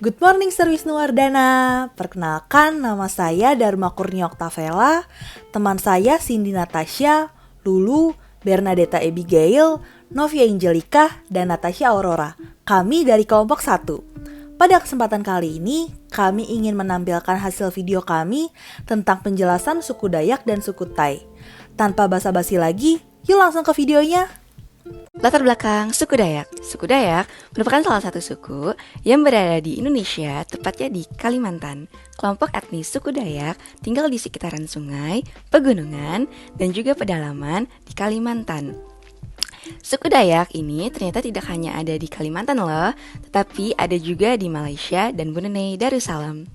Good morning Service Nuwardana. Perkenalkan, nama saya Dharma Kurnia Oktavela. Teman saya Cindy Natasha, Lulu, Bernadetta Abigail, Novia Angelica, dan Natasha Aurora. Kami dari kelompok 1. Pada kesempatan kali ini, kami ingin menampilkan hasil video kami tentang penjelasan suku Dayak dan suku Tai. Tanpa basa-basi lagi, yuk langsung ke videonya. Latar belakang suku Dayak. Suku Dayak merupakan salah satu suku yang berada di Indonesia, tepatnya di Kalimantan. Kelompok etnis suku Dayak tinggal di sekitaran sungai, pegunungan, dan juga pedalaman di Kalimantan. Suku Dayak ini ternyata tidak hanya ada di Kalimantan loh, tetapi ada juga di Malaysia dan Brunei Darussalam.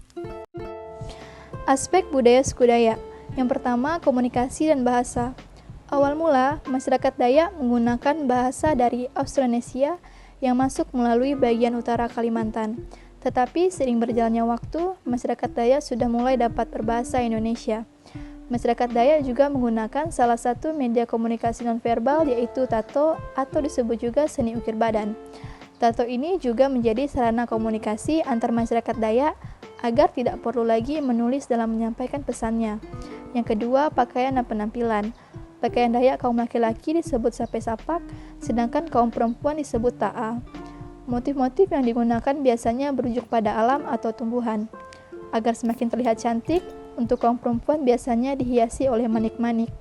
Aspek budaya suku Dayak. Yang pertama, komunikasi dan bahasa. Awal mula, masyarakat Dayak menggunakan bahasa dari Austronesia yang masuk melalui bagian utara Kalimantan. Tetapi seiring berjalannya waktu, masyarakat Dayak sudah mulai dapat berbahasa Indonesia. Masyarakat Dayak juga menggunakan salah satu media komunikasi nonverbal yaitu tato atau disebut juga seni ukir badan. Tato ini juga menjadi sarana komunikasi antar masyarakat Dayak agar tidak perlu lagi menulis dalam menyampaikan pesannya. Yang kedua, pakaian dan penampilan. Pakaian Dayak kaum laki-laki disebut sape-sapak, sedangkan kaum perempuan disebut ta'a. Motif-motif yang digunakan biasanya berujuk pada alam atau tumbuhan. Agar semakin terlihat cantik, untuk kaum perempuan biasanya dihiasi oleh manik-manik.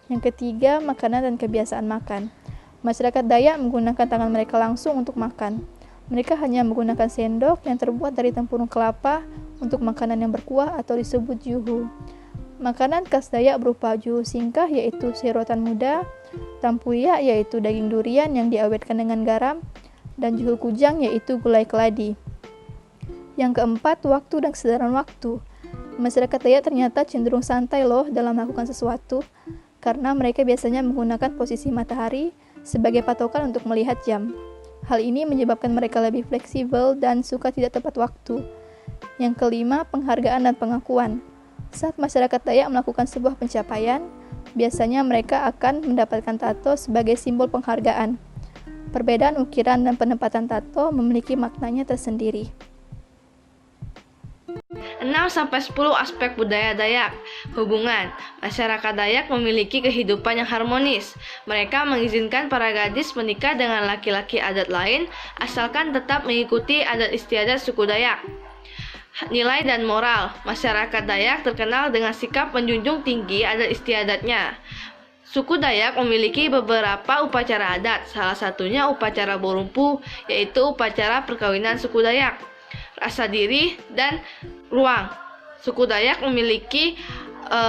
Yang ketiga, makanan dan kebiasaan makan. Masyarakat Dayak menggunakan tangan mereka langsung untuk makan. Mereka hanya menggunakan sendok yang terbuat dari tempurung kelapa untuk makanan yang berkuah atau disebut juhu. Makanan khas Dayak berupa juhu singkah yaitu serotan muda, tampuyak yaitu daging durian yang diawetkan dengan garam, dan juhu kujang yaitu gulai keladi. Yang keempat, waktu dan kesadaran waktu. Masyarakat Dayak ternyata cenderung santai loh dalam melakukan sesuatu, karena mereka biasanya menggunakan posisi matahari sebagai patokan untuk melihat jam. Hal ini menyebabkan mereka lebih fleksibel dan suka tidak tepat waktu. Yang kelima, penghargaan dan pengakuan. Saat masyarakat Dayak melakukan sebuah pencapaian, biasanya mereka akan mendapatkan tato sebagai simbol penghargaan. Perbedaan ukiran dan penempatan tato memiliki maknanya tersendiri. 6-10 aspek budaya Dayak. Hubungan. Masyarakat Dayak memiliki kehidupan yang harmonis. Mereka mengizinkan para gadis menikah dengan laki-laki adat lain, asalkan tetap mengikuti adat istiadat suku Dayak. Nilai dan moral. Masyarakat Dayak terkenal dengan sikap menjunjung tinggi adat istiadatnya. Suku Dayak memiliki beberapa upacara adat, salah satunya upacara borumpu, yaitu upacara perkawinan suku Dayak. Rasa diri dan ruang. Suku Dayak memiliki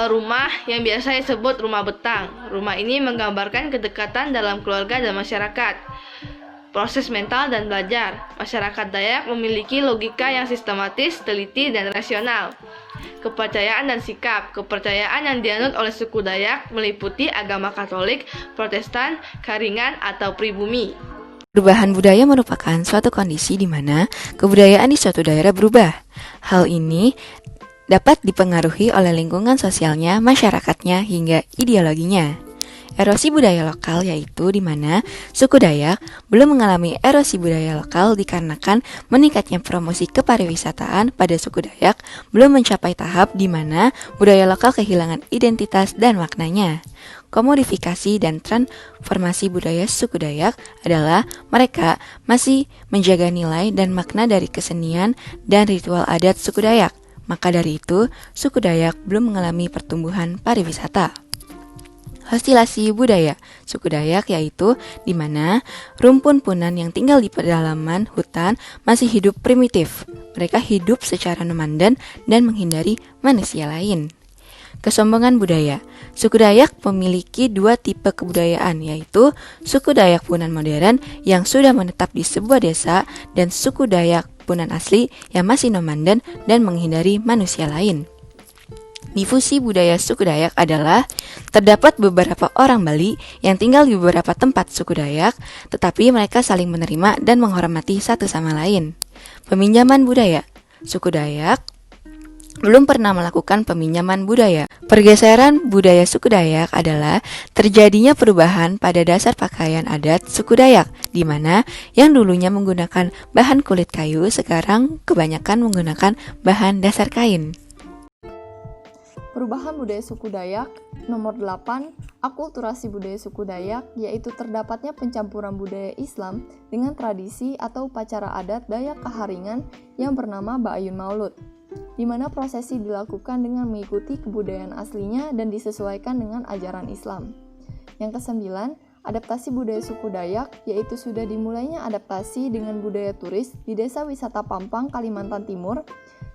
rumah yang biasa disebut rumah betang. Rumah ini menggambarkan kedekatan dalam keluarga dan masyarakat. Proses mental dan belajar. Masyarakat Dayak memiliki logika yang sistematis, teliti, dan rasional. Kepercayaan dan sikap. Kepercayaan yang dianut oleh suku Dayak meliputi agama Katolik, Protestan, Karingan, atau pribumi. Perubahan budaya merupakan suatu kondisi di mana kebudayaan di suatu daerah berubah. Hal ini dapat dipengaruhi oleh lingkungan sosialnya, masyarakatnya, hingga ideologinya. Erosi budaya lokal yaitu di mana suku Dayak belum mengalami erosi budaya lokal dikarenakan meningkatnya promosi kepariwisataan pada suku Dayak belum mencapai tahap di mana budaya lokal kehilangan identitas dan maknanya. Komodifikasi dan transformasi budaya suku Dayak adalah mereka masih menjaga nilai dan makna dari kesenian dan ritual adat suku Dayak. Maka dari itu, suku Dayak belum mengalami pertumbuhan pariwisata. Hostilasi budaya suku Dayak yaitu di mana rumpun punan yang tinggal di pedalaman hutan masih hidup primitif. Mereka hidup secara nomaden dan menghindari manusia lain. Kesombongan budaya. Suku Dayak memiliki dua tipe kebudayaan yaitu suku Dayak Punan modern yang sudah menetap di sebuah desa dan suku Dayak Punan asli yang masih nomaden dan menghindari manusia lain. Difusi budaya suku Dayak adalah terdapat beberapa orang Bali yang tinggal di beberapa tempat suku Dayak, tetapi mereka saling menerima dan menghormati satu sama lain. Peminjaman budaya suku Dayak belum pernah melakukan peminjaman budaya. Pergeseran budaya suku Dayak adalah terjadinya perubahan pada dasar pakaian adat suku Dayak, di mana yang dulunya menggunakan bahan kulit kayu sekarang kebanyakan menggunakan bahan dasar kain. Perubahan budaya suku Dayak. Nomor 8, akulturasi budaya suku Dayak, yaitu terdapatnya pencampuran budaya Islam dengan tradisi atau upacara adat Dayak Kaharingan yang bernama Ba'ayun Maulud, di mana prosesi dilakukan dengan mengikuti kebudayaan aslinya dan disesuaikan dengan ajaran Islam. Yang kesembilan, adaptasi budaya suku Dayak, yaitu sudah dimulainya adaptasi dengan budaya turis di desa wisata Pampang, Kalimantan Timur,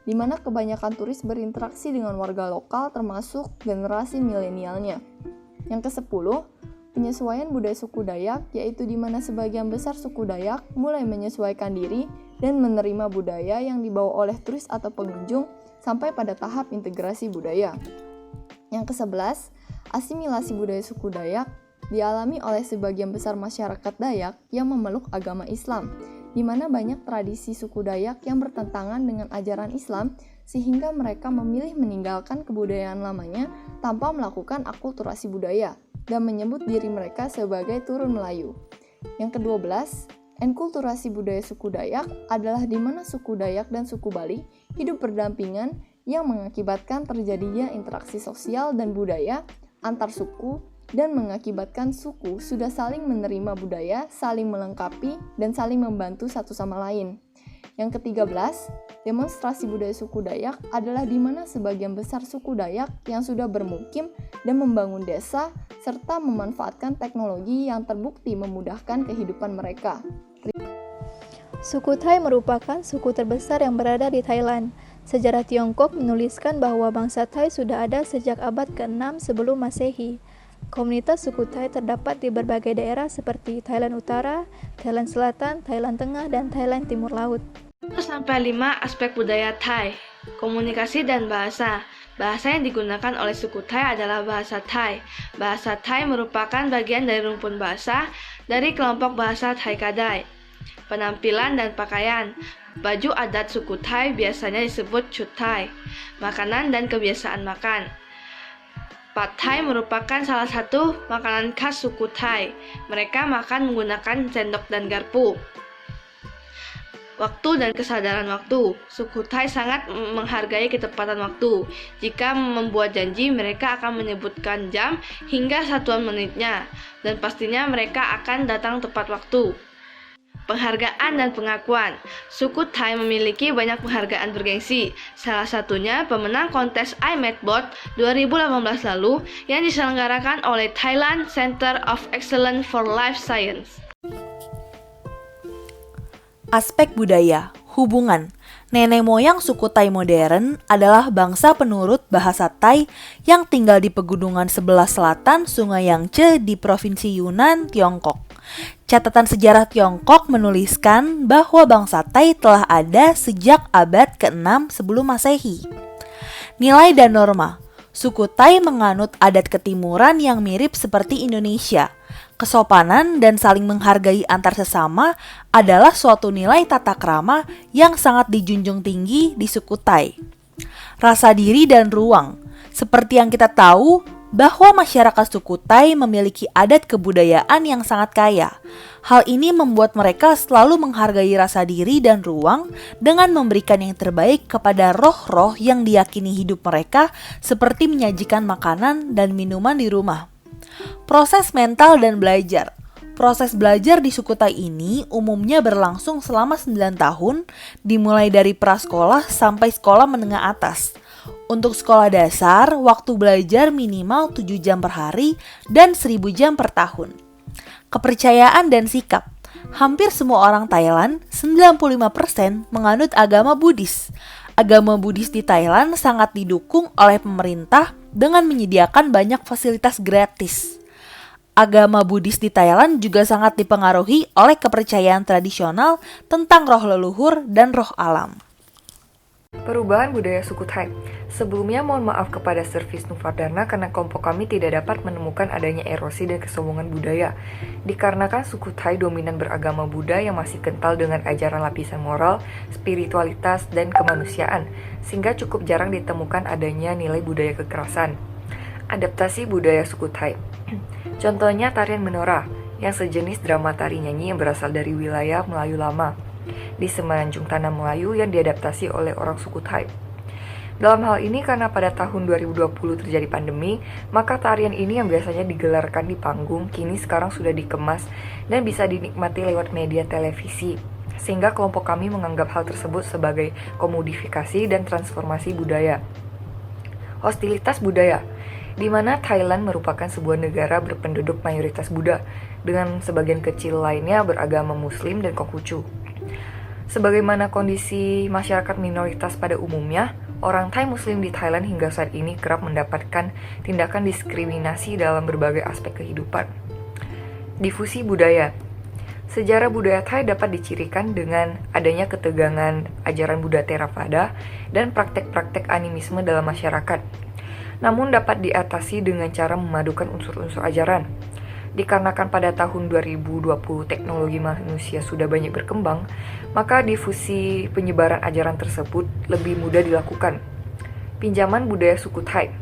di mana kebanyakan turis berinteraksi dengan warga lokal termasuk generasi milenialnya. Yang ke-10, penyesuaian budaya suku Dayak, yaitu di mana sebagian besar suku Dayak mulai menyesuaikan diri dan menerima budaya yang dibawa oleh turis atau pengunjung sampai pada tahap integrasi budaya. Yang ke-11, asimilasi budaya suku Dayak dialami oleh sebagian besar masyarakat Dayak yang memeluk agama Islam, di mana banyak tradisi suku Dayak yang bertentangan dengan ajaran Islam sehingga mereka memilih meninggalkan kebudayaan lamanya tanpa melakukan akulturasi budaya dan menyebut diri mereka sebagai turun Melayu. Yang ke-12, enkulturasi budaya suku Dayak adalah di mana suku Dayak dan suku Bali hidup berdampingan yang mengakibatkan terjadinya interaksi sosial dan budaya antar suku dan mengakibatkan suku sudah saling menerima budaya, saling melengkapi, dan saling membantu satu sama lain. Yang ke-13, demonstrasi budaya suku Dayak adalah di mana sebagian besar suku Dayak yang sudah bermukim dan membangun desa serta memanfaatkan teknologi yang terbukti memudahkan kehidupan mereka. Suku Thai merupakan suku terbesar yang berada di Thailand. Sejarah Tiongkok menuliskan bahwa bangsa Thai sudah ada sejak abad ke-6 sebelum Masehi. Komunitas suku Thai terdapat di berbagai daerah seperti Thailand Utara, Thailand Selatan, Thailand Tengah, dan Thailand Timur Laut. 1-5 aspek budaya Thai. Komunikasi dan bahasa. Bahasa yang digunakan oleh suku Thai adalah bahasa Thai. Bahasa Thai merupakan bagian dari rumpun bahasa dari kelompok bahasa Thai Kadai. Penampilan dan pakaian. Baju adat suku Thai biasanya disebut Chut Thai. Makanan dan kebiasaan makan. Pad Thai merupakan salah satu makanan khas suku Thai. Mereka makan menggunakan sendok dan garpu. Waktu dan kesadaran waktu. Suku Thai sangat menghargai ketepatan waktu. Jika membuat janji, mereka akan menyebutkan jam hingga satuan menitnya, dan pastinya mereka akan datang tepat waktu. Penghargaan dan pengakuan. Suku Thai memiliki banyak penghargaan bergengsi. Salah satunya pemenang kontes iMathBot 2018 lalu yang diselenggarakan oleh Thailand Center of Excellence for Life Science. Aspek budaya, hubungan. Nenek moyang suku Thai modern adalah bangsa penurut bahasa Thai yang tinggal di pegunungan sebelah selatan Sungai Yangtze di Provinsi Yunnan, Tiongkok. Catatan sejarah Tiongkok menuliskan bahwa bangsa Thai telah ada sejak abad ke-6 sebelum Masehi. Nilai dan norma. Suku Thai menganut adat ketimuran yang mirip seperti Indonesia. Kesopanan dan saling menghargai antar sesama adalah suatu nilai tata krama yang sangat dijunjung tinggi di suku Thai. Rasa diri dan ruang. Seperti yang kita tahu, bahwa masyarakat suku Thai memiliki adat kebudayaan yang sangat kaya. Hal ini membuat mereka selalu menghargai rasa diri dan ruang dengan memberikan yang terbaik kepada roh-roh yang diyakini hidup mereka, seperti menyajikan makanan dan minuman di rumah. Proses mental dan belajar. Proses belajar di suku Thai ini umumnya berlangsung selama 9 tahun, dimulai dari prasekolah sampai sekolah menengah atas. Untuk sekolah dasar, waktu belajar minimal 7 jam per hari dan 1000 jam per tahun. Kepercayaan dan sikap. Hampir semua orang Thailand, 95% menganut agama Buddhis. Agama Buddhis di Thailand sangat didukung oleh pemerintah dengan menyediakan banyak fasilitas gratis. Agama Buddhis di Thailand juga sangat dipengaruhi oleh kepercayaan tradisional tentang roh leluhur dan roh alam. Perubahan budaya suku Thai. Sebelumnya mohon maaf kepada servis Nuvardana karena kelompok kami tidak dapat menemukan adanya erosi dan kesombongan budaya. Dikarenakan suku Thai dominan beragama Buddha yang masih kental dengan ajaran lapisan moral, spiritualitas, dan kemanusiaan, sehingga cukup jarang ditemukan adanya nilai budaya kekerasan. Adaptasi budaya suku Thai. Contohnya tarian menorah, yang sejenis drama tari nyanyi yang berasal dari wilayah Melayu lama di Semenanjung Tanah Melayu yang diadaptasi oleh orang suku Thai. Dalam hal ini karena pada tahun 2020 terjadi pandemi, maka tarian ini yang biasanya digelarkan di panggung kini sekarang sudah dikemas dan bisa dinikmati lewat media televisi. Sehingga kelompok kami menganggap hal tersebut sebagai komodifikasi dan transformasi budaya. Hostilitas budaya, di mana Thailand merupakan sebuah negara berpenduduk mayoritas Buddha, dengan sebagian kecil lainnya beragama Muslim dan Konghucu. Sebagaimana kondisi masyarakat minoritas pada umumnya, orang Thai Muslim di Thailand hingga saat ini kerap mendapatkan tindakan diskriminasi dalam berbagai aspek kehidupan. Difusi budaya. Sejarah budaya Thai dapat dicirikan dengan adanya ketegangan ajaran Buddha Theravada dan praktek-praktek animisme dalam masyarakat. Namun dapat diatasi dengan cara memadukan unsur-unsur ajaran. Dikarenakan pada tahun 2020 teknologi manusia sudah banyak berkembang, maka difusi penyebaran ajaran tersebut lebih mudah dilakukan. Pinjaman budaya suku Thai,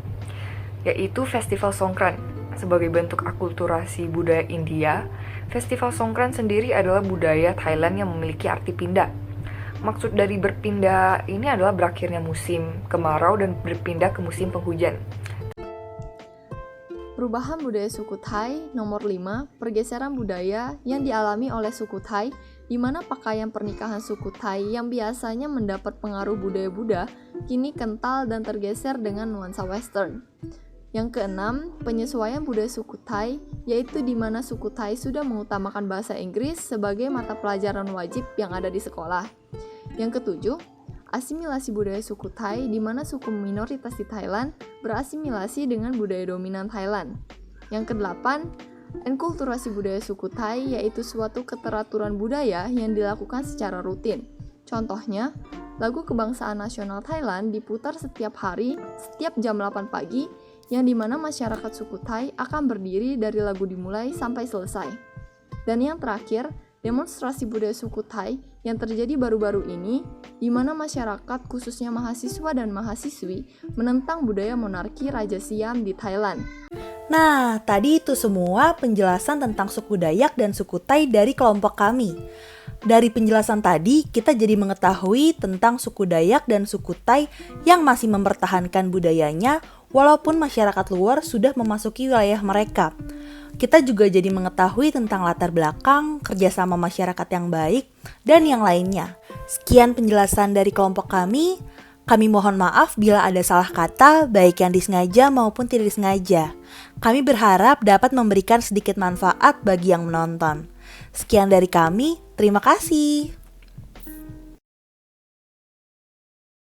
yaitu Festival Songkran. Sebagai bentuk akulturasi budaya India, Festival Songkran sendiri adalah budaya Thailand yang memiliki arti pindah. Maksud dari berpindah ini adalah berakhirnya musim kemarau dan berpindah ke musim penghujan. Perubahan budaya suku Thai nomor 5, pergeseran budaya yang dialami oleh suku Thai, di mana pakaian pernikahan suku Thai yang biasanya mendapat pengaruh budaya Buddha, kini kental dan tergeser dengan nuansa Western. Yang keenam, penyesuaian budaya suku Thai, yaitu di mana suku Thai sudah mengutamakan bahasa Inggris sebagai mata pelajaran wajib yang ada di sekolah. Yang ketujuh, asimilasi budaya suku Thai di mana suku minoritas di Thailand berasimilasi dengan budaya dominan Thailand. Yang kedelapan, enkulturasi budaya suku Thai yaitu suatu keteraturan budaya yang dilakukan secara rutin. Contohnya, lagu kebangsaan nasional Thailand diputar setiap hari, setiap jam 8 pagi, yang dimana masyarakat suku Thai akan berdiri dari lagu dimulai sampai selesai. Dan yang terakhir, demonstrasi budaya suku Thai yang terjadi baru-baru ini, di mana masyarakat khususnya mahasiswa dan mahasiswi menentang budaya monarki Raja Siam di Thailand. Nah, tadi itu semua penjelasan tentang suku Dayak dan suku Thai dari kelompok kami. Dari penjelasan tadi, kita jadi mengetahui tentang suku Dayak dan suku Thai yang masih mempertahankan budayanya walaupun masyarakat luar sudah memasuki wilayah mereka. Kita juga jadi mengetahui tentang latar belakang, kerjasama masyarakat yang baik, dan yang lainnya. Sekian penjelasan dari kelompok kami. Kami mohon maaf bila ada salah kata, baik yang disengaja maupun tidak disengaja. Kami berharap dapat memberikan sedikit manfaat bagi yang menonton. Sekian dari kami, terima kasih.